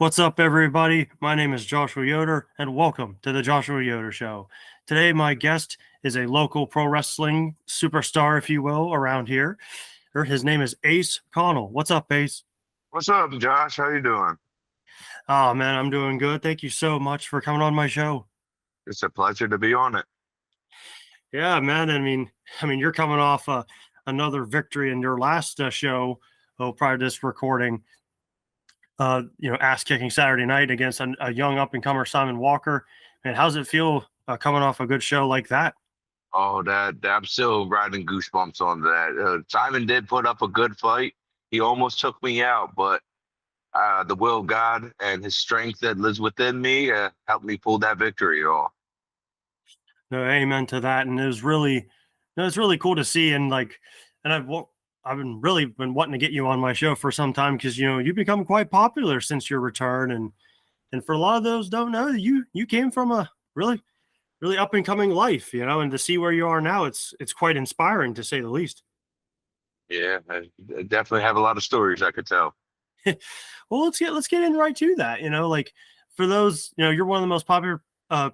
What's up, everybody? My name is Joshua Yoder, and welcome to the Joshua Yoder Show. Today, my guest is a local pro wrestling superstar, if you will, around here. His name is Ace Connel. What's up, Ace? What's up, Josh? How you doing? Oh, man, I'm doing good. Thank you so much for coming on my show. It's a pleasure to be on it. Yeah, man. I mean, you're coming off another victory in your last show. Prior to this recording, ass kicking Saturday night against a young up and comer Simon Walker. And how's it feel coming off a good show like that? Oh, that I'm still riding goosebumps on that. Simon did put up a good fight. He almost took me out, but the will of God and his strength that lives within me helped me pull that victory off. No, amen to that. And it was really, no, it's really cool to see. And I've been wanting to get you on my show for some time because you've become quite popular since your return. And for a lot of those don't know, you came from a really up and coming life, and to see where you are now, it's quite inspiring to say the least. Yeah, I definitely have a lot of stories I could tell. Well, let's get in right to that. Like for those, you're one of the most popular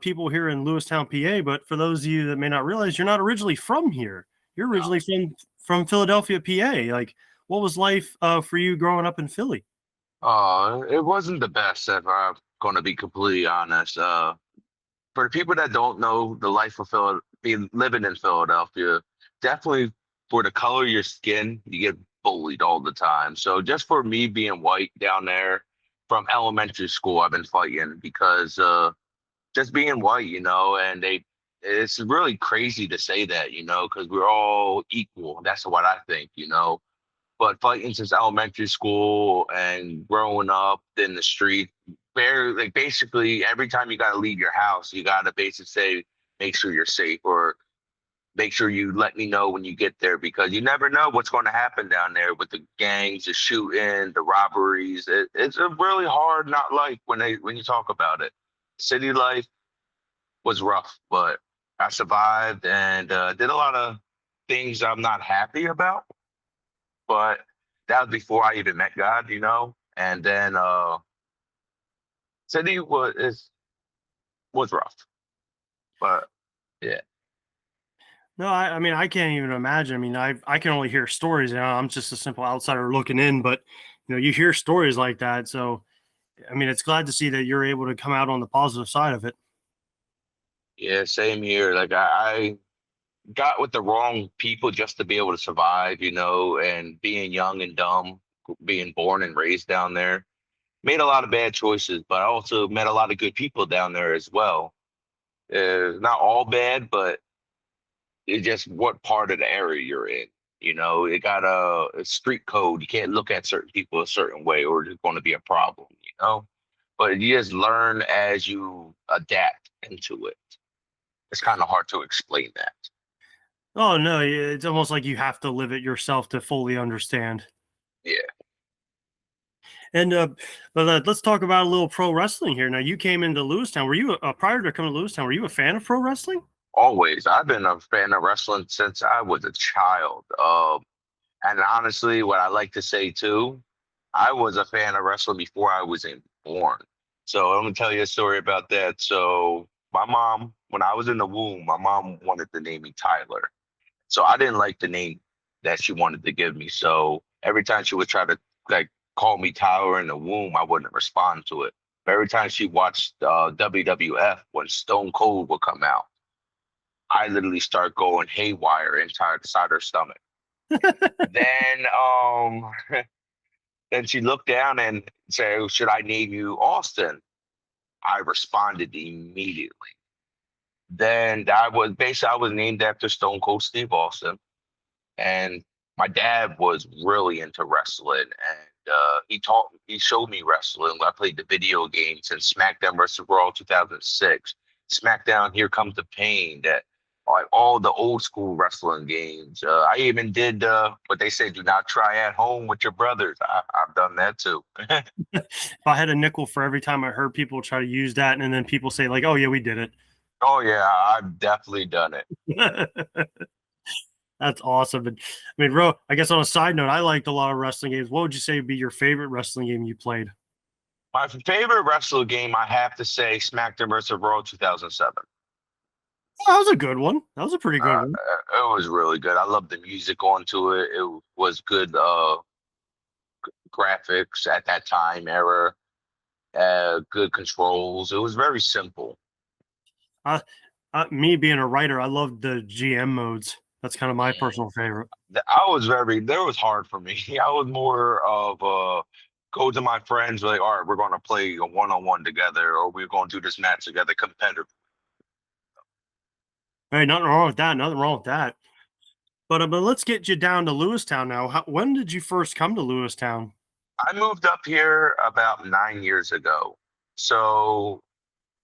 people here in Lewistown, PA. But for those of you that may not realize, you're not originally from here. You're No. originally from Philadelphia, PA. Like, what was life for you growing up in Philly? It wasn't the best, if I'm going to be completely honest. For the people that don't know the life of being living in Philadelphia, definitely for the color of your skin, you get bullied all the time. So just for me being white down there from elementary school, I've been fighting because just being white, and it's really crazy to say that, because we're all equal. That's what I think. But fighting since elementary school and growing up in the street, very like basically every time you gotta leave your house, you gotta basically say, make sure you're safe or make sure you let me know when you get there because you never know what's going to happen down there with the gangs, the shooting, the robberies. It's a really hard not life when you talk about it. City life was rough, but I survived and did a lot of things I'm not happy about, but that was before I even met God. And then City was rough, but yeah, No, I mean, I can't even imagine. I mean, I can only hear stories. I'm just a simple outsider looking in, but you hear stories like that. So, I mean, it's glad to see that you're able to come out on the positive side of it. yeah, same here. Like I got with the wrong people just to be able to survive, and being young and dumb, being born and raised down there, made a lot of bad choices, but I also met a lot of good people down there as well. Not all bad, but it's just what part of the area you're in. It got a street code. You can't look at certain people a certain way or it's going to be a problem. But you just learn as you adapt into it. It's kind of hard to explain that. Oh no, it's almost like you have to live it yourself to fully understand. Yeah, And but let's talk about a little pro wrestling here. Now, you came into Lewistown. Were you prior to coming to Lewistown? Were you a fan of pro wrestling? always. I've been a fan of wrestling since I was a child. And honestly, what I like to say too, I was a fan of wrestling before I was even born. So I'm gonna tell you a story about that. So my mom, when I was in the womb, my mom wanted to name me Tyler. So I didn't like the name that she wanted to give me. So every time she would try to like call me Tyler in the womb, I wouldn't respond to it. But every time she watched WWF when Stone Cold would come out, I literally start going haywire inside her stomach. Then then she looked down and said, "Should I name you Austin?" I responded immediately. Then I was named after Stone Cold Steve Austin, and my dad was really into wrestling, and he showed me wrestling. I played the video games and SmackDown vs. Raw 2006, SmackDown Here Comes the Pain, that like all the old school wrestling games. I even did what they say, do not try at home with your brothers. I've done that too. If I had a nickel for every time I heard people try to use that, and then people say like, "Oh yeah, we did Oh yeah, I've definitely done it. it." That's awesome. And I mean, I guess on a side note, I liked a lot of wrestling games. What would you say would be your favorite wrestling game you played? My favorite wrestler game, I have to say, SmackDown vs. Raw 2007. That was a good one. That was a pretty good Uh, one. it was really good. I love the music onto it. It was good graphics at that time era, good controls. It was very simple. Uh, Me being a writer, I loved the GM modes. That's kind of my Mm. personal favorite. I was very, that was hard for me. I was more of go to my friends, like, all right, we're going to play a one-on-one together, or we're going to do this match together competitive. Hey, nothing wrong with that. Nothing wrong with that. But let's get you down to Lewistown now. When did you first come to Lewistown? I moved up here about 9 years ago. So,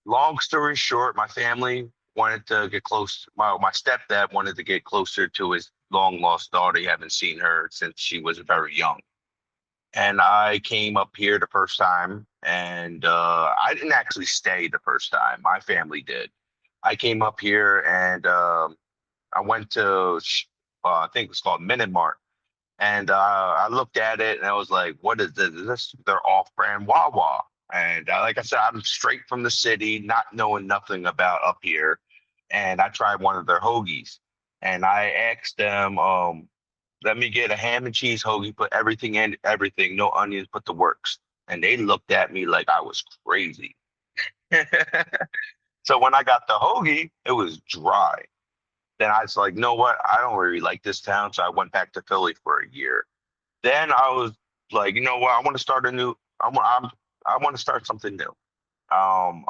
long story short, my family wanted to get close. My stepdad wanted to get closer to his long lost daughter. He haven't seen her since she was very young. And I came up here the first time, and I didn't actually stay the first time. My family did. I came up here and I went to, I think it's called Minute Mart, and I looked at it and I was like, "What is this? Is this their off-brand Wawa?" And like I said, I'm straight from the city, not knowing nothing about up here, and I tried one of their hoagies, and I asked them, let me get a ham and cheese hoagie, put everything in, everything, no onions, put the works. And they looked at me like I was crazy. So when I got the hoagie, it was dry. Then I was like, know what? I don't really like this town. So I went back to Philly for a year. Then I was like, you know what? I want to start a new, I want to start something new. I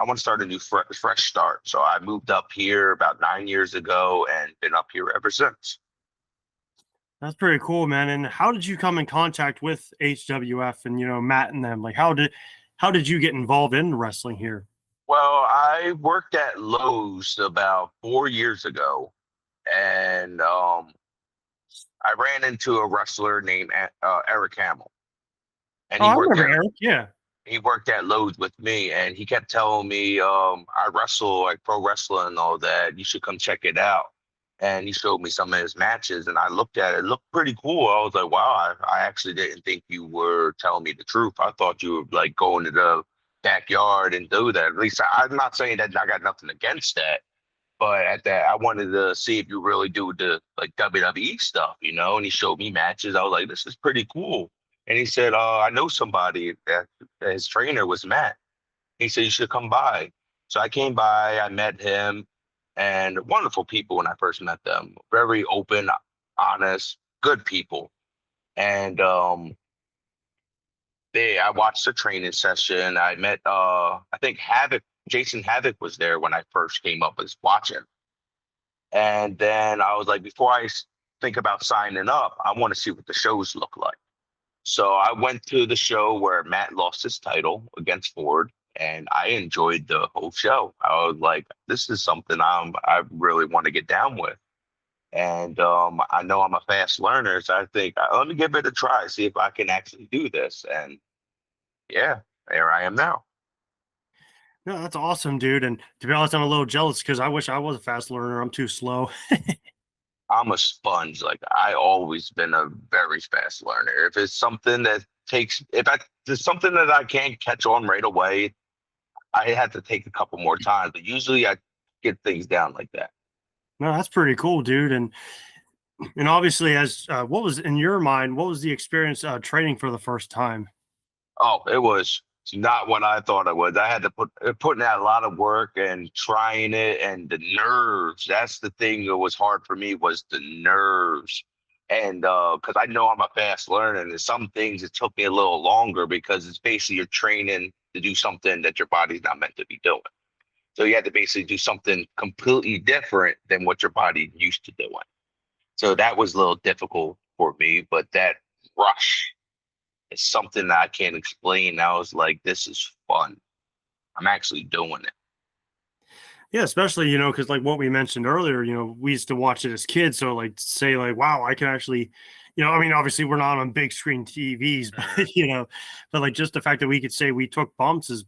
want to start a new fresh start. So I moved up here about 9 years ago and been up here ever since. That's pretty cool, man. And how did you come in contact with HWF and Matt and them? Like, how did you get involved in wrestling here? Well, I worked at Lowe's about 4 years ago, and I ran into a wrestler named Eric Hamill, and Oh, I remember Eric. Yeah. he worked at Lowe's with me, and he kept telling me, I wrestle like pro wrestling and all that. You should come check it out. And he showed me some of his matches, and I looked at it. It looked pretty cool. I was like, wow, I actually didn't think you were telling me the truth. I thought you were like going to the backyard and do that. At least I'm not saying that I got nothing against that, but at that, I wanted to see if you really do the like WWE stuff, you know. And he showed me matches. I was like, this is pretty cool. And he said, I know somebody that his trainer was Matt. He said, you should come by. So I came by, I met him, and wonderful people when I first met them. Very open, honest, good people. And I watched the training session. I met I think Havoc, Jason Havoc was there when I first came up as watching. And then I was like, before think about signing up, I want to see what the shows look like. So I went to the show where Matt lost his title against Ford, and I enjoyed the whole show. I was like, this is something I really want to get down with. And I know I'm a fast learner, so I think let me give it a try, see if I can actually do this. And yeah, there I am now. No, that's awesome, dude. And to be honest, I'm a little jealous because I wish I was a fast learner. I'm too slow. I'm a sponge. Like I always been a very fast learner. If it's something that if there's something that I can't catch on right away, I had to take a couple more times. But usually I get things down like that. No, that's pretty cool, dude. And obviously, as what was in your mind? What was the experience training for the first time? Oh, it was not what I thought it was. I had to put in a lot of work and trying it, and the nerves. That's the thing that was hard for me was the nerves. And because I know I'm a fast learner, and some things it took me a little longer because it's basically you're training to do something that your body's not meant to be doing. So you had to basically do something completely different than what your body used to doing. So that was a little difficult for me, but that rush is something that I can't explain. I was like, this is fun. I'm actually doing it. Yeah, especially because like what we mentioned earlier, we used to watch it as kids. So like say like, wow, I can actually, I mean, obviously we're not on big screen TVs, Mhm. but like just the fact that we could say we took bumps is,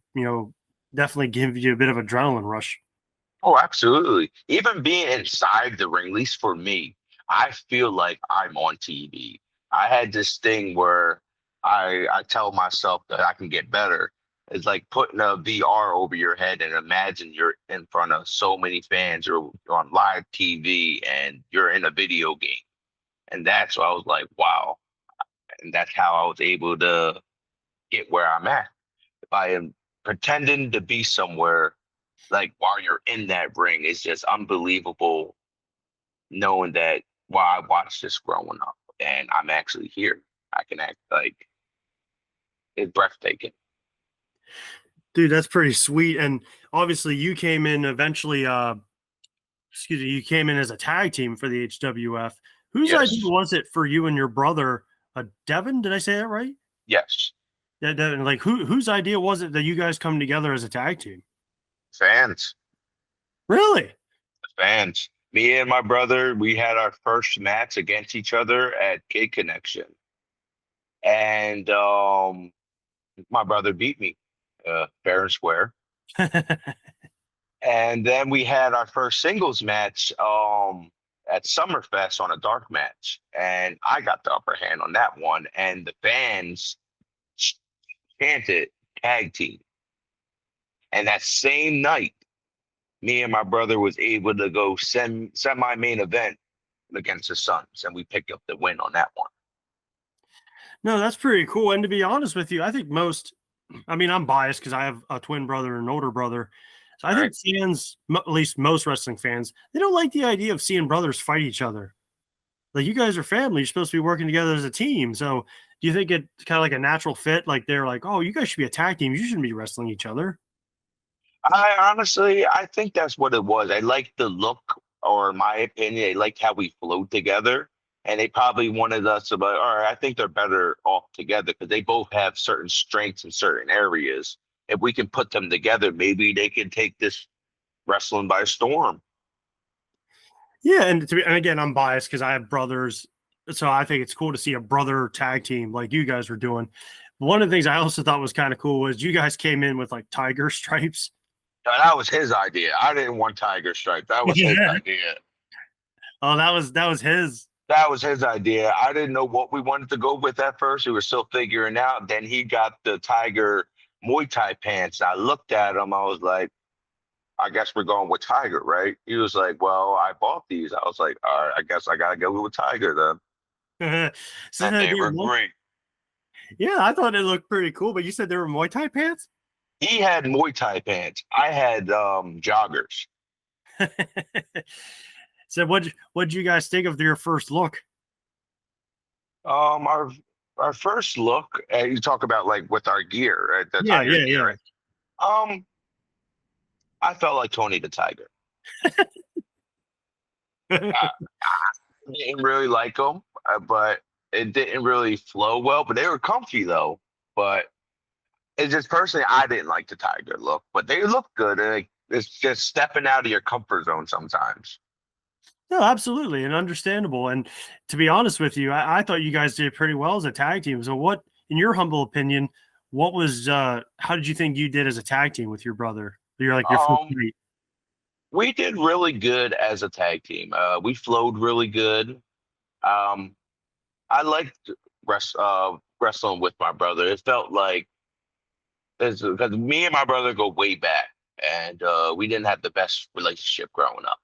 definitely give you a bit of adrenaline rush. Oh, absolutely. Even being inside the ring, at least for me, I feel like I'm on TV. I had this thing where I tell myself that I can get better. It's like putting a VR over your head and imagine you're in front of so many fans or you're on live TV and you're in a video game. And that's why I was like, wow. And that's how I was able to get where I'm at. If I am pretending to be somewhere, like while you're in that ring, it's just unbelievable knowing that while I watched this growing up and I'm actually here. I can act like it's breathtaking. Dude, that's pretty sweet. And obviously you came in eventually, excuse me, you came in as a tag team for the HWF. Whose idea Yes. was it for you and your brother, Devin? Did I say that right? Yes. Yeah, Devin, like whose idea was it that you guys come together as a tag team? Fans. Really? Fans. Me and my brother, we had our first match against each other at Kid Connection. And my brother beat me, fair and square. And then we had our first singles match at Summerfest on a dark match. And I got the upper hand on that one. And the fans chanted tag team. And that same night, me and my brother was able to go semi main event against the Suns, and we picked up the win on that one. No, that's pretty cool. And to be honest with you, I think I mean, I'm biased because I have a twin brother and an older brother. So I All right. think fans, at least most wrestling fans, they don't like the idea of seeing brothers fight each other. Like, you guys are family. You're supposed to be working together as a team. So do you think it's kind of like a natural fit? Like, they're like, oh, you guys should be a tag team. You shouldn't be wrestling each other. I think that's what it was. I liked the look, or in my opinion, they liked how we flowed together. And they probably wanted us to be, all right, I think they're better off together because they both have certain strengths in certain areas. If we can put them together, maybe they can take this wrestling by storm. Yeah, and again, I'm biased because I have brothers, so I think it's cool to see a brother tag team like you guys were doing. One of the things I also thought was kind of cool was you guys came in with like tiger stripes. That was his idea. I didn't want Tiger Stripe. That was his Yeah. idea. Oh, that was his. That was his idea. I didn't know what we wanted to go with at first. We were still figuring out. Then he got the Tiger Muay Thai pants. I looked at him. I was like, I guess we're going with Tiger, right? He was like, well, I bought these. I was like, all right, I guess I got to go with Tiger then. So And they they were were great. yeah, I thought it looked pretty cool, but you said they were Muay Thai pants? He had Muay Thai pants. I had joggers. So what'd you guys think of your first look? Um, our our first look, you talk about like with our gear, right? The Yeah, Tiger yeah, gear, yeah. right? I felt like Tony the Tiger. I didn't really like them, but it didn't really flow well. But they were comfy though. But it's just personally, I didn't like the Tiger look, but they look good. And it's just stepping out of your comfort zone sometimes. No, absolutely, and understandable. And to be honest with you, I thought you guys did pretty well as a tag team. So what, in your humble opinion, what was how did you think you did as a tag team with your brother? You're like your first Um, meet. we did really good as a tag team. We flowed really good. Um, I liked wrestling with my brother. It felt like because me and my brother go way back, and we didn't have the best relationship growing up.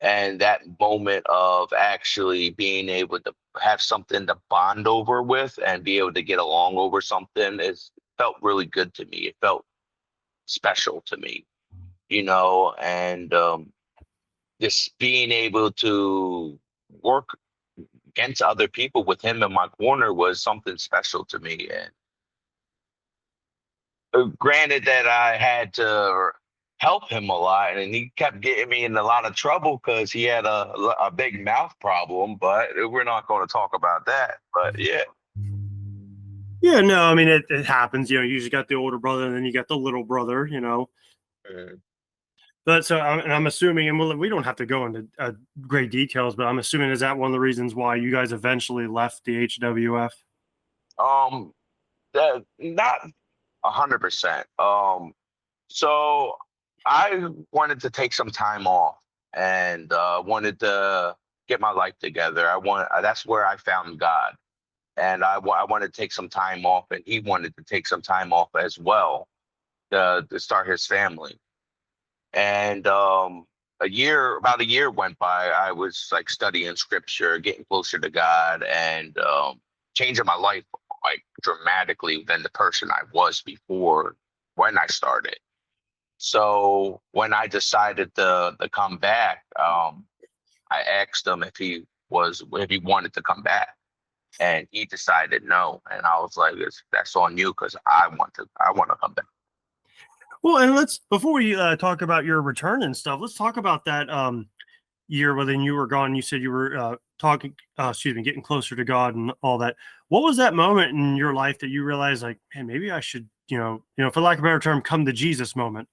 And that moment of actually being able to have something to bond over with and be able to get along over something is felt really good to me. It felt special to me, and just being able to work against other people with him in my corner was something special to me. And granted that I had to help him a lot, and he kept getting me in a lot of trouble because he had a big mouth problem. But we're not going to talk about that. But yeah, Yeah, no, I mean it happens. You usually got the older brother, and then you got the little brother. Mhm. But so I'm assuming, and we don't have to go into great details, but I'm assuming is that one of the reasons why you guys eventually left the HWF? um, that not 100%. So I wanted to take some time off and wanted to get my life together. That's where I found God. and I wanted to take some time off, and he wanted to take some time off as well to start his family. And about a year went by. I was like studying scripture, getting closer to God, and changing my life like dramatically than the person I was before when I started. So when I decided to come back, I asked him if he wanted to come back, and he decided no. And I was like, "That's on you, because I want to come back." Well, and let's before we talk about your return and stuff, let's talk about that year when you were gone. You said you were getting closer to God and all that. What was that moment in your life that you realized, like, hey, maybe I should, for lack of a better term, come to Jesus moment?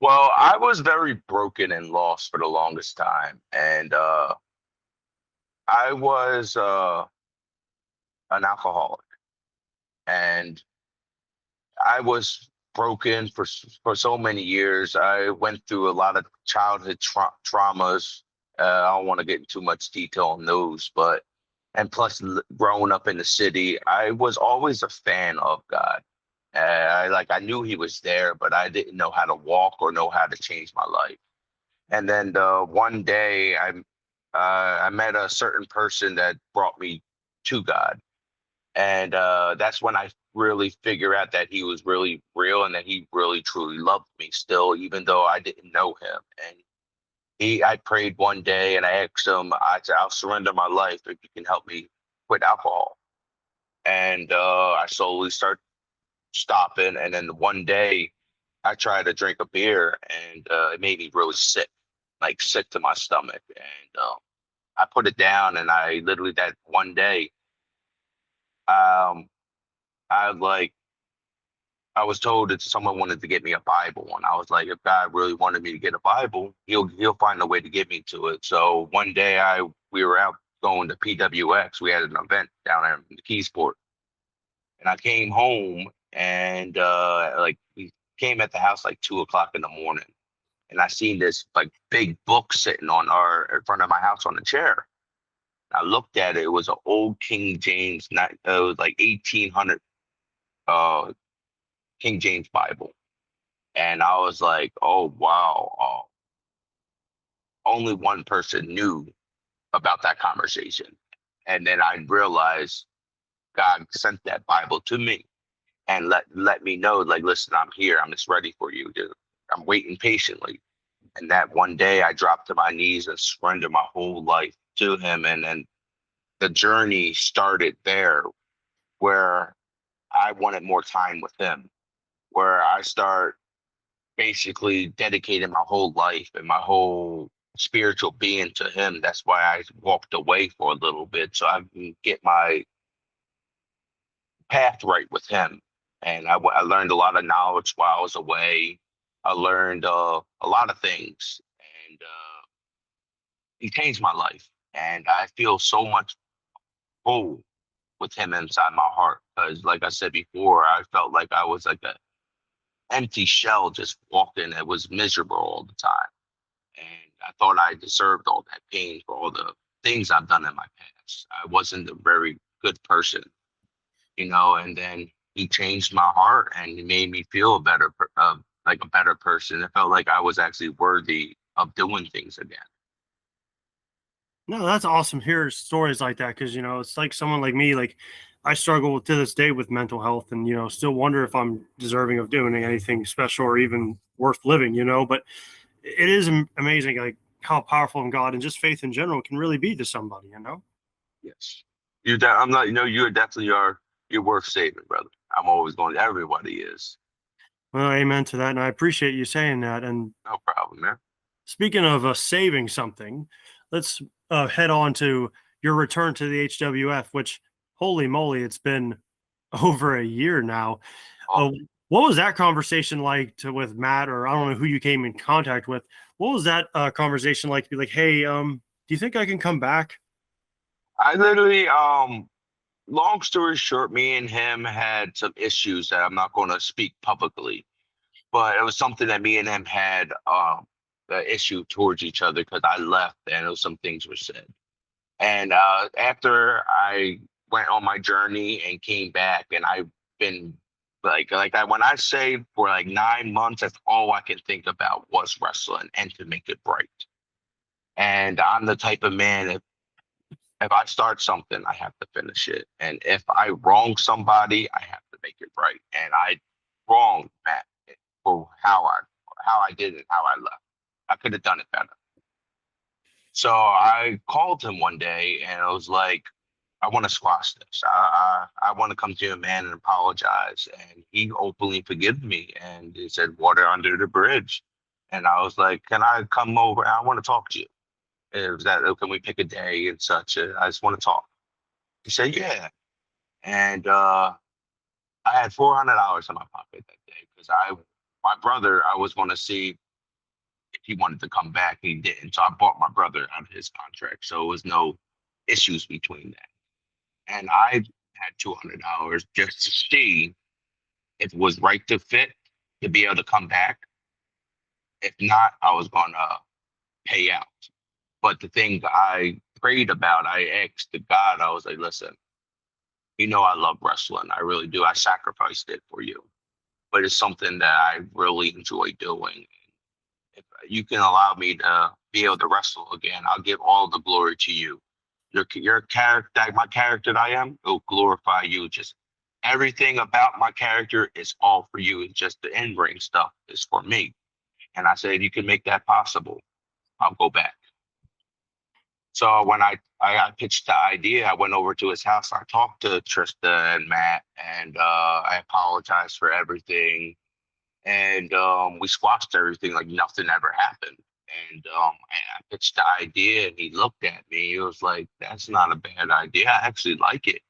Well, I was very broken and lost for the longest time, and I was an alcoholic, and I was broken for so many years. I went through a lot of childhood traumas. I don't want to get into too much detail on those, but and plus growing up in the city, I was always a fan of God. I knew He was there, but I didn't know how to walk or know how to change my life. And then one day, I met a certain person that brought me to God, and that's when I really figured out that He was really real and that He really truly loved me still, even though I didn't know Him. And I prayed one day and I asked Him, I said, "I'll surrender my life if you can help me quit alcohol." And I slowly start stopping. And then one day I tried to drink a beer, and it made me really sick, like sick to my stomach. And I put it down, and I literally that one day, um, I like I was told that someone wanted to get me a Bible, and I was like, if God really wanted me to get a Bible, He'll find a way to get me to it. So one day we were out going to PWX. We had an event down there in the Keysport, and I came home, and like we came at the house like 2 o'clock in the morning, and I seen this like big book sitting on our in front of my house on the chair. I looked at it. It was an old King James, not it was like 1800 uh King James Bible. And I was like, oh, wow. Only one person knew about that conversation. And then I realized God sent that Bible to me and let me know, like, listen, I'm here. I'm just ready for you. I'm waiting patiently. And that one day I dropped to my knees and surrendered my whole life to Him. And then the journey started there, where I wanted more time with Him, where I start basically dedicated my whole life and my whole spiritual being to Him. That's why I walked away for a little bit, so I can get my path right with Him. And I learned a lot of knowledge while I was away. I learned a lot of things, and He changed my life. And I feel so much whole with Him inside my heart. Because, like I said before, I felt like I was like a empty shell just walking. It was miserable all the time. And I thought I deserved all that pain for all the things I've done in my past. I wasn't a very good person, and then He changed my heart and He made me feel like a better person. It felt like I was actually worthy of doing things again. No, that's awesome. Hear stories like that because it's like someone like me. Like I struggle to this day with mental health, and still wonder if I'm deserving of doing anything special or even worth living. But it is amazing, like how powerful in God and just faith in general can really be to somebody. Yes. I'm not, you definitely are, you're worth saving, brother. I'm always going, everybody is. Well, amen to that, and I appreciate you saying that. And No problem, man. speaking of saving something, let's head on to your return to the HWF, which, holy moly, it's been over a year now. Oh, What was that conversation like with Matt, or I don't know who you came in contact with? What was that conversation like to be like, hey, do you think I can come back? I literally, long story short, me and him had some issues that I'm not going to speak publicly, but it was something that me and him had the issue towards each other because I left and there was some things were said. And after I went on my journey and came back, and I've been when I say for like 9 months, that's all I can think about was wrestling and to make it right. And I'm the type of man, if I start something, I have to finish it. And if I wrong somebody, I have to make it right. And I wronged Matt for how I did it, how I left. I could have done it better. So I called him one day and I was like, I want to squash this. I want to come to you, man, and apologize. And he openly forgave me and he said, water under the bridge. And I was like, can I come over? I want to talk to you. It was that, can we pick a day and such? I just want to talk. He said, yeah. And I had $400 in my pocket that day because my brother, I was going to see if he wanted to come back. He didn't. So I bought my brother out of his contract. So it was no issues between that. And I had $200 just to see if it was right to fit to be able to come back. If not, I was going to pay out. But the thing I prayed about, I asked to God, I was like, listen, you know, I love wrestling. I really do. I sacrificed it for you, but it's something that I really enjoy doing. If you can allow me to be able to wrestle again, I'll give all the glory to you. Your character, my character that I am, will glorify you. Just everything about my character is all for you. It's just the in-ring stuff is for me. And I said, if you can make that possible, I'll go back. So when I pitched the idea, I went over to his house. I talked to Trista and Matt, and I apologized for everything. And we squashed everything like nothing ever happened. And I pitched the idea, and he looked at me. He was like, "That's not a bad idea. I actually like it."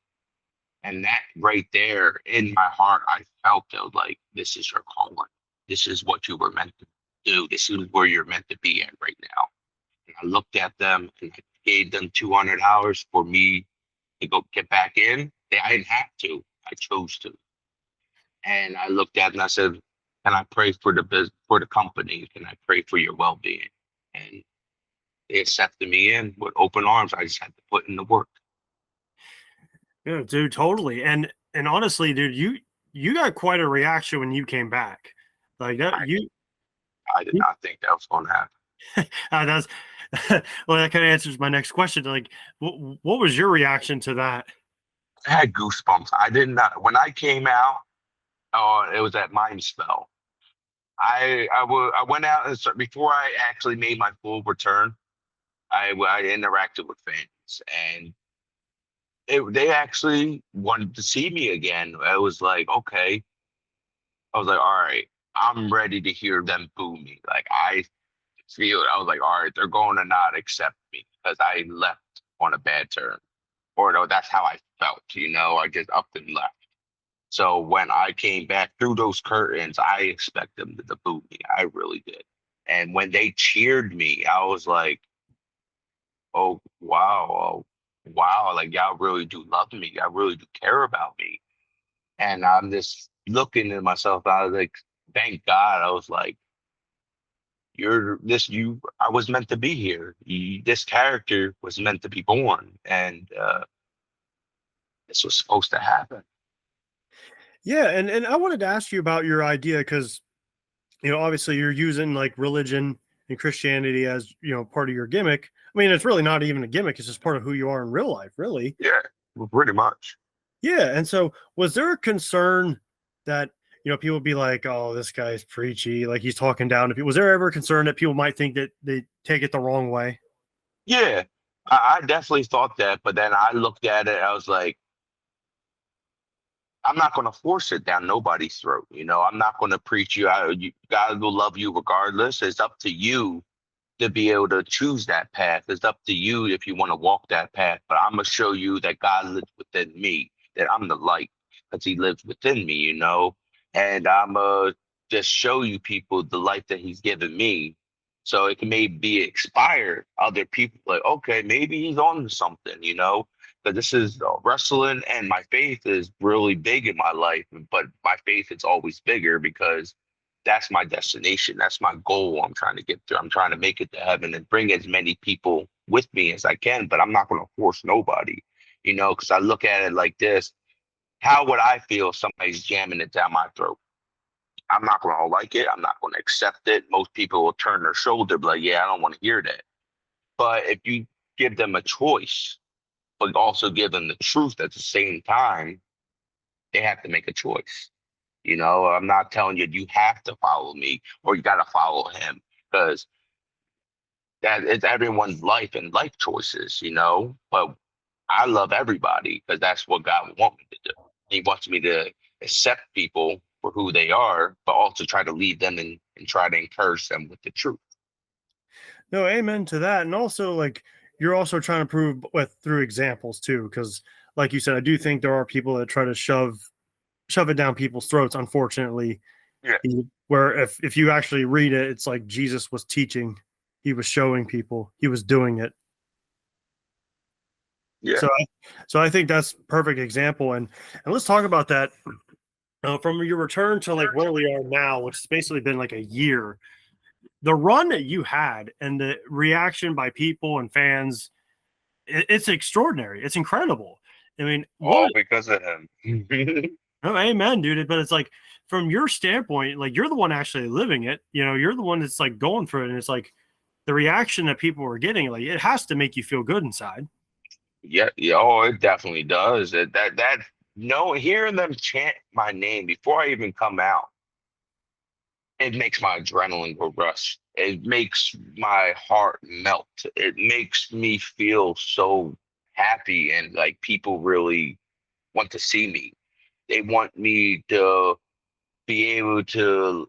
And that right there in my heart, I felt it was like, "This is your calling. This is what you were meant to do. This is where you're meant to be at right now." And I looked at them and I gave them $200 for me to go get back in. I didn't have to. I chose to. And I looked at it and I said, "Can I pray for the company? Can I pray for your well-being?" And they accepted me in with open arms. I just had to put in the work. Yeah, dude, totally. And honestly, dude, you got quite a reaction when you came back. Like that, I, I did not think that was going to happen. that's well, that kind of answers my next question. Like, what was your reaction to that? I had goosebumps. I did not, when I came out, it was at Mind Spell. I went out and before I actually made my full return, I interacted with fans and they actually wanted to see me again. I was like, okay. I was like, all right, I'm ready to hear them boo me. Like I feel it. I was like, all right, they're going to not accept me because I left on a bad term. Or no, that's how I felt, I just up and left. So when I came back through those curtains, I expect them to boo me. I really did. And when they cheered me, I was like, oh wow, wow, like y'all really do love me. Y'all really do care about me. And I'm just looking at myself. I was like, thank God. I was like, I was meant to be here. This character was meant to be born. And this was supposed to happen. Yeah, and I wanted to ask you about your idea because obviously you're using like religion and Christianity as part of your gimmick. I mean, it's really not even a gimmick; it's just part of who you are in real life, really. Yeah, well, pretty much. Yeah, and so was there a concern that people would be like, "Oh, this guy's preachy, like he's talking down to people"? Was there ever a concern that people might think that they take it the wrong way? Yeah, I definitely thought that, but then I looked at it. I was like, I'm not going to force it down nobody's throat. I'm not going to preach God will love you regardless. It's up to you to be able to choose that path. It's up to you if you want to walk that path. But I'm going to show you that God lives within me, that I'm the light because he lives within me. And I'm going to just show you people the light that he's given me. So it can maybe inspire other people like, okay, maybe he's on to something. But this is wrestling and my faith is really big in my life, but my faith is always bigger because that's my destination. That's my goal I'm trying to get to. I'm trying to make it to heaven and bring as many people with me as I can, but I'm not going to force nobody. Because I look at it like this. How would I feel if somebody's jamming it down my throat? I'm not going to like it. I'm not going to accept it. Most people will turn their shoulder, be like, yeah, I don't want to hear that. But if you give them a choice, but also give them the truth at the same time, they have to make a choice. I'm not telling you you have to follow me or you got to follow him because that is everyone's life and life choices. But I love everybody because that's what God wants me to do. He wants me to accept people for who they are, but also try to lead them and try to encourage them with the truth. No, amen to that. And also, like, you're also trying to prove with through examples too, because like you said, I do think there are people that try to shove it down people's throats, unfortunately. Yeah. Where if you actually read it, it's like Jesus was teaching, he was showing people, he was doing it. Yeah. So I think that's perfect example. And let's talk about that. From your return to like where we are now, which has basically been like a year, the run that you had and the reaction by people and fans, it's extraordinary. It's incredible. I mean, All what? because of him. Oh, amen, dude. But it's like from your standpoint, like you're the one actually living it. You're the one that's like going through it, and it's like the reaction that people were getting, like it has to make you feel good inside. Yeah, yeah. Oh, it definitely does. That no, hearing them chant my name before I even come out, it makes my adrenaline go rush. It makes my heart melt. It makes me feel so happy and like people really want to see me. They want me to be able to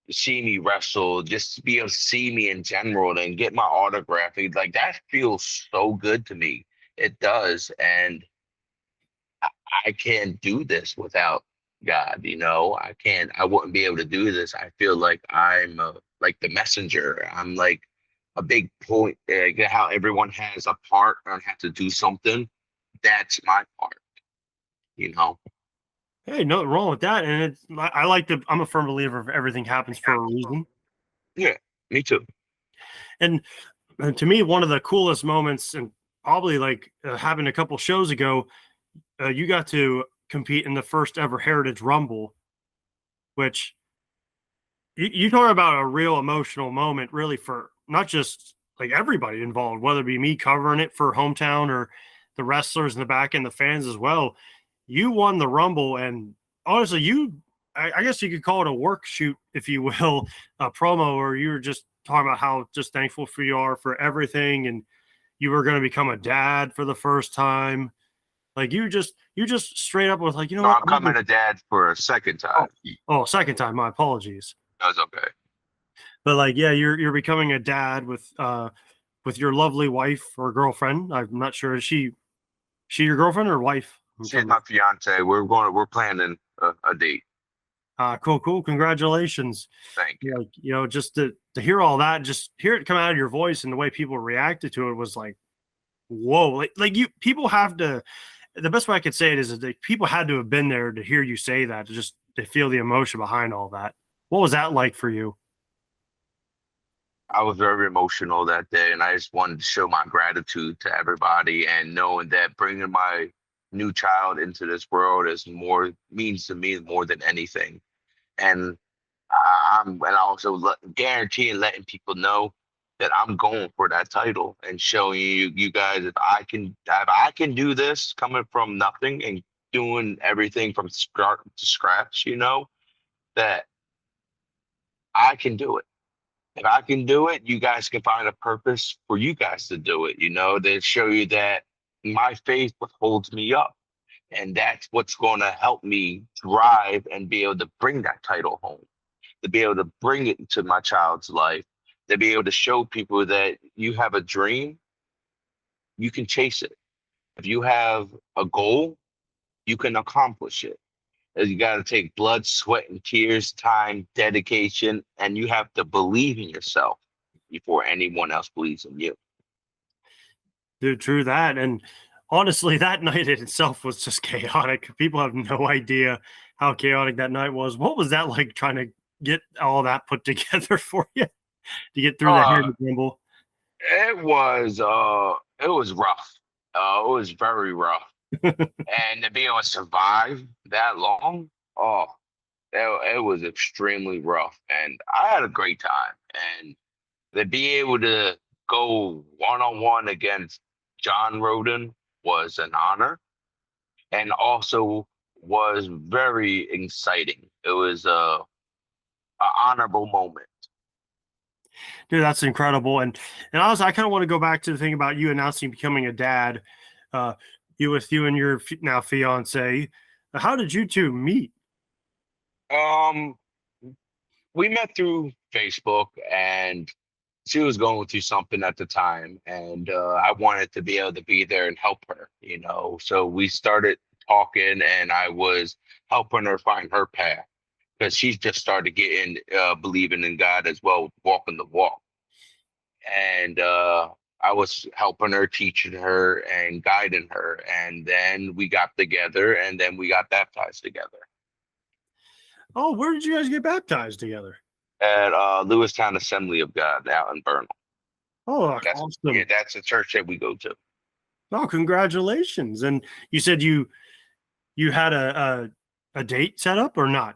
see me wrestle, just to be able to see me in general and get my autograph. Like that feels so good to me. It does. And I can't do this without God. I wouldn't be able to do this. I feel like I'm like the messenger. I'm like a big point, how everyone has a part and have to do something. That's my part, you know? Hey, nothing wrong with that. And I like to. I'm a firm believer of everything happens for a reason. Yeah, me too. And to me, one of the coolest moments, and probably like having a couple shows ago, you got to compete in the first ever Heritage Rumble, which you talk about a real emotional moment, really, for not just like everybody involved, whether it be me covering it for hometown or the wrestlers in the back and the fans as well. You won the Rumble, and honestly, I guess you could call it a work shoot, if you will, a promo, where you were just talking about how just thankful for you are for everything, and you were going to become a dad for the first time. Like you just straight up was like, you know No, what? I'm coming to dad for a second Oh, time. oh, second time. My apologies. That's okay. But like, yeah, you're becoming a dad with your lovely wife or girlfriend. I'm not sure. Is she your girlfriend or wife? I'm She's trying to. my fiance. We're planning a date. Cool. Congratulations. Thank you. Like, just to hear all that, just hear it come out of your voice and the way people reacted to it was like, whoa. Like you people have to. The best way I could say it is that people had to have been there to hear you say that, to just to feel the emotion behind all that. What was that like for you? I was very emotional that day, and I just wanted to show my gratitude to everybody, and knowing that bringing my new child into this world is more means to me more than anything. And and also guaranteeing letting people know that I'm going for that title and showing you guys if I can do this coming from nothing and doing everything from start to scratch, that I can do it. If I can do it, you guys can find a purpose for you guys to do it. They show you that my faith what holds me up. And that's what's going to help me drive and be able to bring that title home, to be able to bring it into my child's life, to be able to show people that you have a dream, you can chase it. If you have a goal, you can accomplish it. You got to take blood, sweat, and tears, time, dedication, and you have to believe in yourself before anyone else believes in you. Dude, true that. And honestly, that night in itself was just chaotic. People have no idea how chaotic that night was. What was that like trying to get all that put together for you to get through the Uh, Heritage Rumble? it was rough. It was very rough. And to be able to survive that long, oh, it was extremely rough. And I had a great time. And to be able to go one on one against John Roden was an honor, and also was very exciting. It was a honorable moment. Dude, that's incredible. And also, I kind of want to go back to the thing about you announcing becoming a dad. Uh, you and your now fiance. How did you two meet? Um, we met through Facebook, and she was going through something at the time, and I wanted to be able to be there and help her, you know. So we started talking, and I was helping her find her path because she's just started getting believing in God as well, walking the walk. And I was helping her, teaching her, and guiding her. And then we got together, and then we got baptized together Oh, where did you guys get baptized together? at Lewistown Assembly of God out in Burnham. Oh, That's yeah, awesome. that's a church that we go to. Oh, congratulations. And you said you had a date set up or not?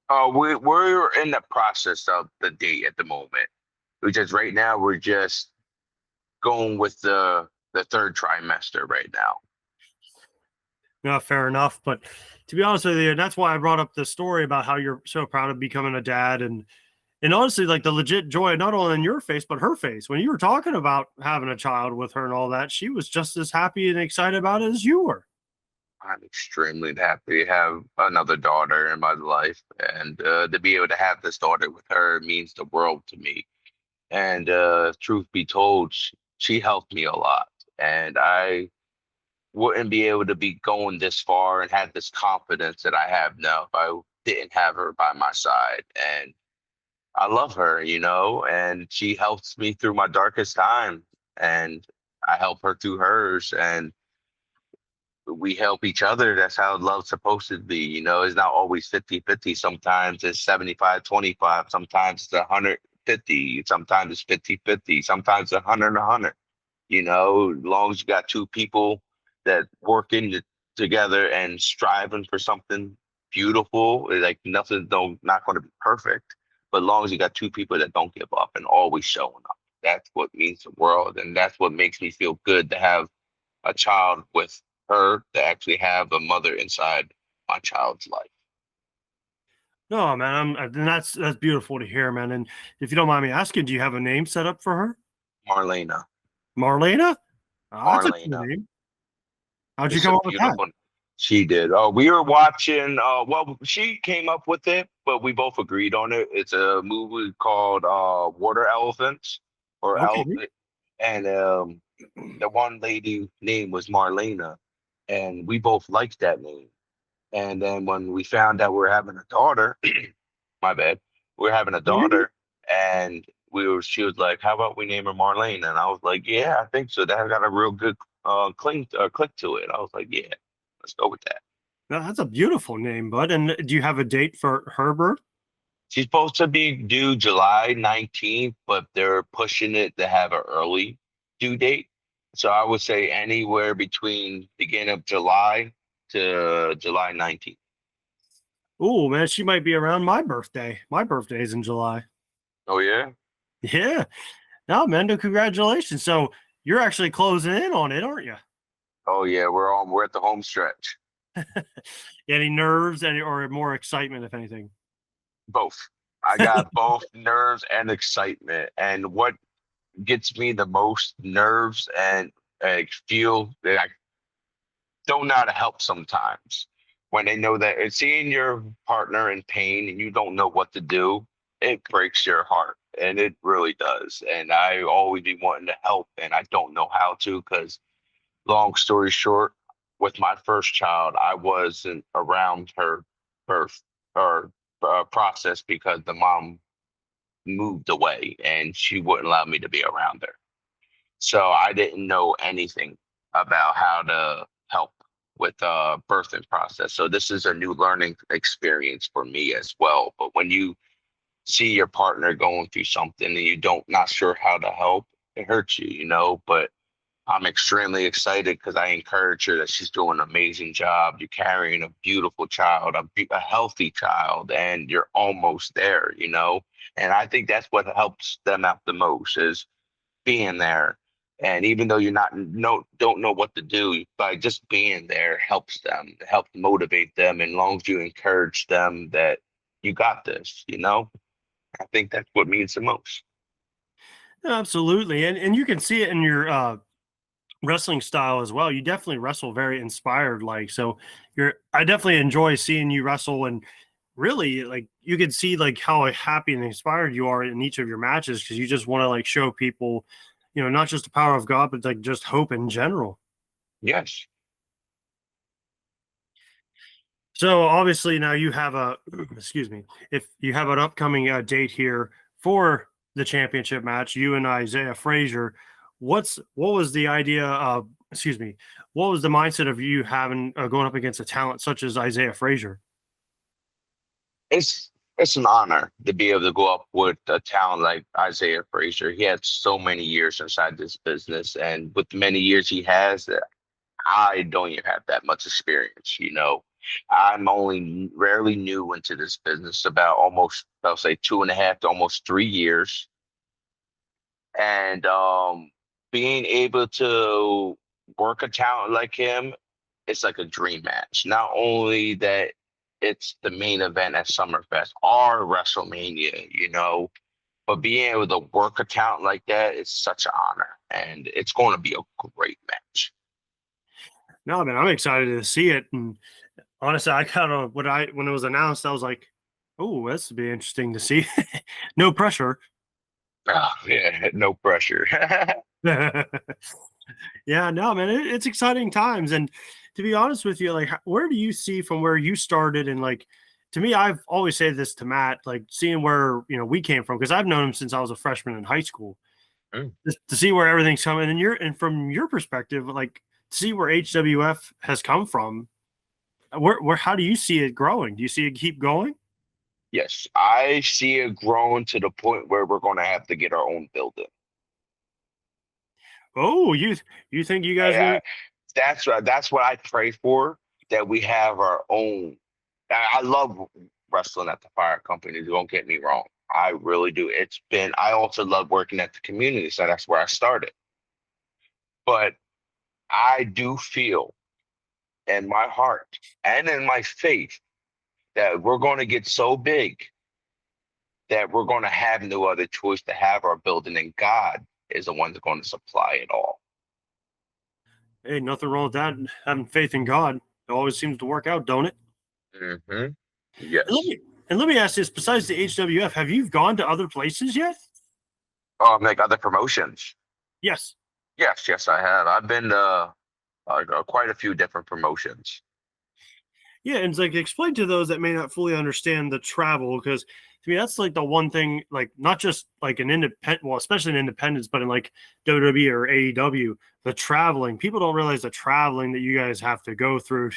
We're in the process of the date at the moment. We just right now we're just going with the third trimester right now. No, fair enough. But to be honest with you, that's why I brought up the story about how you're so proud of becoming a dad and honestly, like the legit joy, not only in your face, but her face. When you were talking about having a child with her and all that, she was just as happy and excited about it as you were. I'm extremely happy to have another daughter in my life, and to be able to have this daughter with her means the world to me. And truth be told, she helped me a lot, and I wouldn't be able to be going this far and had this confidence that I have now if I didn't have her by my side. And I love her, you know, and she helps me through my darkest time, and I help her through hers, and we help each other. That's how love's supposed to be. You know, it's not always 50-50. Sometimes it's 75-25. Sometimes it's 150. Sometimes it's 50-50. Sometimes it's 100-100. You know, as long as you got two people that working together and striving for something beautiful, like nothing don't not going to be perfect. But as long as you got two people that don't give up and always showing up, that's what means the world, and that's what makes me feel good to have a child with her, to actually have a mother inside my child's life. No, man, and that's beautiful to hear, man. And if you don't mind me asking, do you have a name set up for her? Marlena, Marlena? Oh, that's a cool Marlena, name. How'd you it's come a up with that? beautiful. She did. Oh, we were watching. Well, she came up with it, but we both agreed on it. It's a movie called Water Elephants, or Okay. and the one lady name was Marlena, and we both liked that name. And then when we found out we are having a daughter, my bad, we are having a daughter, and she was like, "How about we name her Marlene?" And I was like, "Yeah, I think so. That got a real good click to it." I was like, "Yeah, let's go with that." No, that's a beautiful name, bud. And do you have a date for her birth? She's supposed to be due July 19th, but they're pushing it to have an early due date. So I would say anywhere between beginning of July to July 19th. Oh, man, she might be around my birthday. My birthday's in July. Oh yeah. Yeah. No, man, no, congratulations. So you're actually closing in on it, aren't you? Oh yeah, we're at the home stretch. Any nerves, any or more excitement, if anything? Both. I got both nerves and excitement. And what gets me the most nerves and I feel that I don't know how to help sometimes when they know that it's seeing your partner in pain and you don't know what to do, it breaks your heart. And it really does. And I always be wanting to help and I don't know how to because long story short, with my first child, I wasn't around her birth or process because the mom moved away and she wouldn't allow me to be around her. So I didn't know anything about how to help with birthing process. So this is a new learning experience for me as well. But when you see your partner going through something and you don't not sure how to help, it hurts you, you know. But I'm extremely excited because I encourage her that she's doing an amazing job. You're carrying a beautiful child, a healthy child, and you're almost there, you know? And I think that's what helps them out the most is being there. And even though you're not don't know what to do, by just being there helps them, helps motivate them. And long as you encourage them that you got this, you know, I think that's what means the most. Absolutely. And you can see it in your wrestling style as well. You definitely wrestle very inspired like. So I definitely enjoy seeing you wrestle, and really like you can see like how happy and inspired you are in each of your matches because you just want to like show people, not just the power of God, but like just hope in general. Yes. So obviously now you have a excuse me, if you have an upcoming date here for the championship match, you and Isaiah Frazier, what was the idea of excuse me, what was the mindset of you having going up against a talent such as Isaiah Frazier? It's an honor to be able to go up with a talent like Isaiah Frazier. He had so many years inside this business, and with the many years he has, I don't even have that much experience. You know, I'm only rarely new into this business, about almost I'll say 2.5 to almost 3 years, and being able to work a talent like him, it's like a dream match. Not only that it's the main event at Summerfest or WrestleMania, you know, but being able to work a talent like that is such an honor, and it's going to be a great match. No, man, I'm excited to see it. And honestly, I kind of when it was announced, I was like, "Oh, this would be interesting to see." No pressure. Oh, yeah, no pressure. Yeah, no, man, it's exciting times. And to be honest with you, like, where do you see from where you started? And like, to me, I've always said this to Matt, like seeing where we came from because I've known him since I was a freshman in high school. Mm. Just to see where everything's coming, and from your perspective, like to see where HWF has come from. Where how do you see it growing? Do you see it keep going? Yes, I see it growing to the point where we're going to have to get our own building. Oh, you think you guys I, will? that's what I pray for, that we have our own. I love wrestling at the fire company. Don't get me wrong. I really do. I also love working at the community. So that's where I started. But I do feel in my heart and in my faith that we're going to get so big that we're going to have no other choice to have our building. And God is the one that's going to supply it all. Hey, nothing wrong with that. Having faith in God, it always seems to work out, don't it? Hmm. And let Yes. me and let me ask this: besides the HWF, have you gone to other places yet? Like other promotions. Yes. Yes, yes, I have. I've been to quite a few different promotions. Yeah, and it's like explain to those that may not fully understand the travel, because to me that's like the one thing, like not just like an independent, well, especially in independence, but in like WWE or AEW, the traveling. People don't realize the traveling that you guys have to go through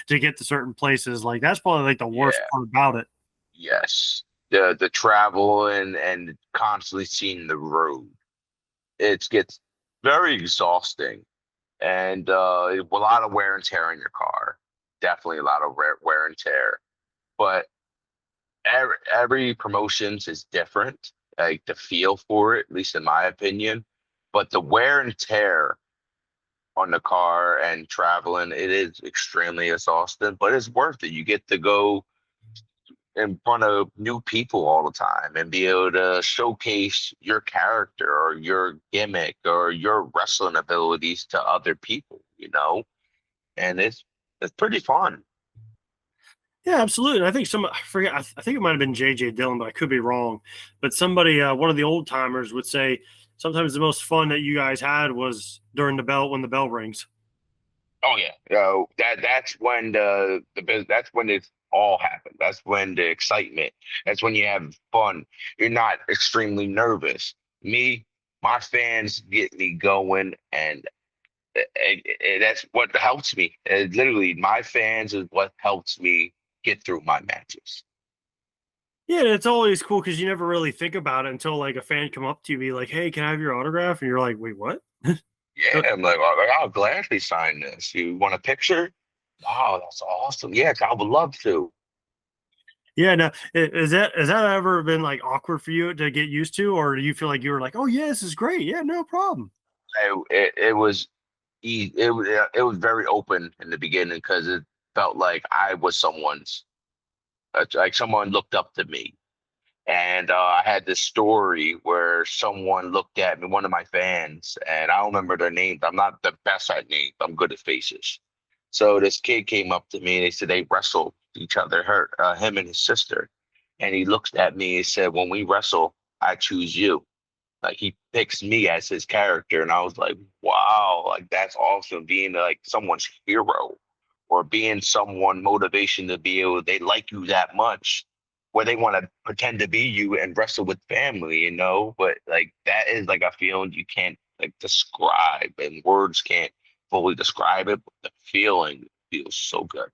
to get to certain places. Like that's probably like the worst Yeah, part about it. yes. The travel and constantly seeing the road. It gets very exhausting, and a lot of wear and tear in your car. Definitely a lot of wear and tear. But every promotions is different, like the feel for it, at least in my opinion. But the wear and tear on the car and traveling, it is extremely exhausting, but it's worth it. You get to go in front of new people all the time and be able to showcase your character or your gimmick or your wrestling abilities to other people, you know? And it's pretty fun. Yeah, absolutely. And I think I forget, I think it might have been JJ Dillon, but I could be wrong. But somebody, one of the old timers would say sometimes the most fun that you guys had was during the bell when the bell rings. Oh yeah. That's when that's when it all happens. That's when the excitement, that's when you have fun. You're not extremely nervous. Me, my fans get me going, and that's what helps me. Literally, my fans is what helps me get through my matches. Yeah, and it's always cool because you never really think about it until like a fan come up to you and be like, "Hey, can I have your autograph?" And you're like, "Wait, what?" Yeah, I'm like, I'll gladly sign this. You want a picture? Wow, that's awesome. Yeah, I would love to. Yeah, no, is that ever been like awkward for you to get used to, or do you feel like you were like, oh yeah, this is great, yeah, no problem. It was it was very open in the beginning because it felt like I was someone's like someone looked up to me. And I had this story where someone looked at me, one of my fans, and I don't remember their names. I'm not the best at names. I'm good at faces. So this kid came up to me and they said they wrestled each other, him and his sister. And he looked at me and said, "When we wrestle, I choose you." Like he picks me as his character, and I was like, wow, like that's awesome, being like someone's hero or being someone motivation to be able they like you that much where they want to pretend to be you and wrestle with family, but like that is like a feeling you can't like describe and words can't fully describe it, but the feeling feels so good.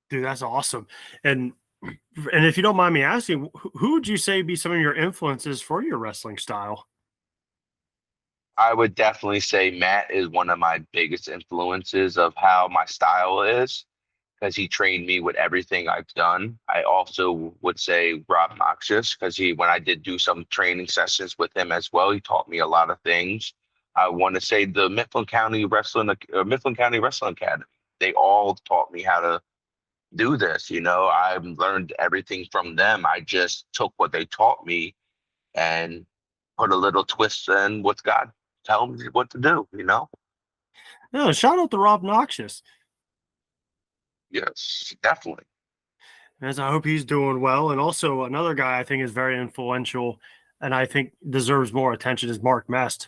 Dude, that's awesome. And and if you don't mind me asking, who would you say be some of your influences for your wrestling style? I would definitely say Matt is one of my biggest influences of how my style is because he trained me with everything I've done. I also would say Rob Noxious because when I did do some training sessions with him as well, he taught me a lot of things. I want to say the Mifflin County Wrestling Academy. They all taught me how to do this. I've learned everything from them. I just took what they taught me and put a little twist in what God tell me what to do. No, shout out to Rob Noxious. Yes, definitely. As I hope he's doing well. And also another guy I think is very influential and I think deserves more attention is Mark Mest.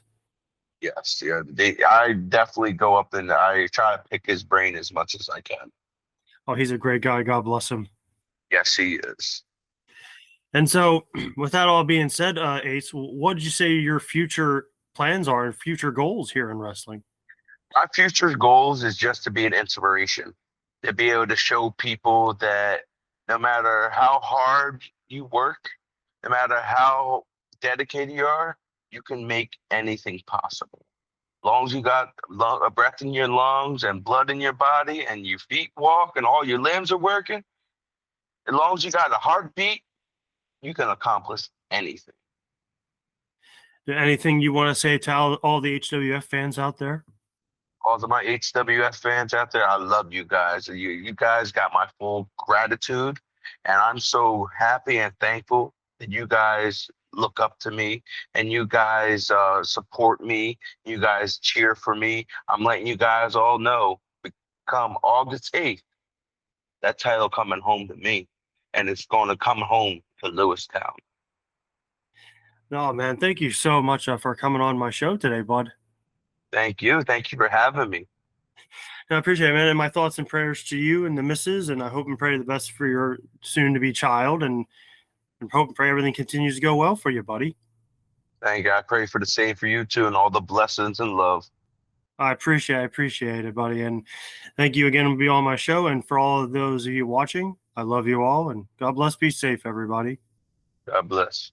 Yes, yeah. I definitely go up and I try to pick his brain as much as I can. Oh, he's a great guy. God bless him. Yes, he is. And so, with that all being said, Ace, what did you say your future plans are and future goals here in wrestling? My future goals is just to be an inspiration, to be able to show people that no matter how hard you work, no matter how dedicated you are, you can make anything possible. As long as you got a breath in your lungs and blood in your body and your feet walk and all your limbs are working, as long as you got a heartbeat, you can accomplish anything. Anything you want to say to all the HWF fans out there? All of my HWF fans out there, I love you guys. You guys got my full gratitude, and I'm so happy and thankful that you guys look up to me and you guys support me. You guys cheer for me. I'm letting you guys all know, come August 8th, that title coming home to me, and it's going to come home to Lewistown. No, man, thank you so much for coming on my show today, bud. Thank you. Thank you for having me. I appreciate it, man. And my thoughts and prayers to you and the missus. And I hope and pray the best for your soon to be child. And hope and pray everything continues to go well for you, buddy. Thank you. I pray for the same for you too, and all the blessings and love. I appreciate it, buddy. And thank you again to be on my show. And for all of those of you watching, I love you all. And God bless. Be safe, everybody. God bless.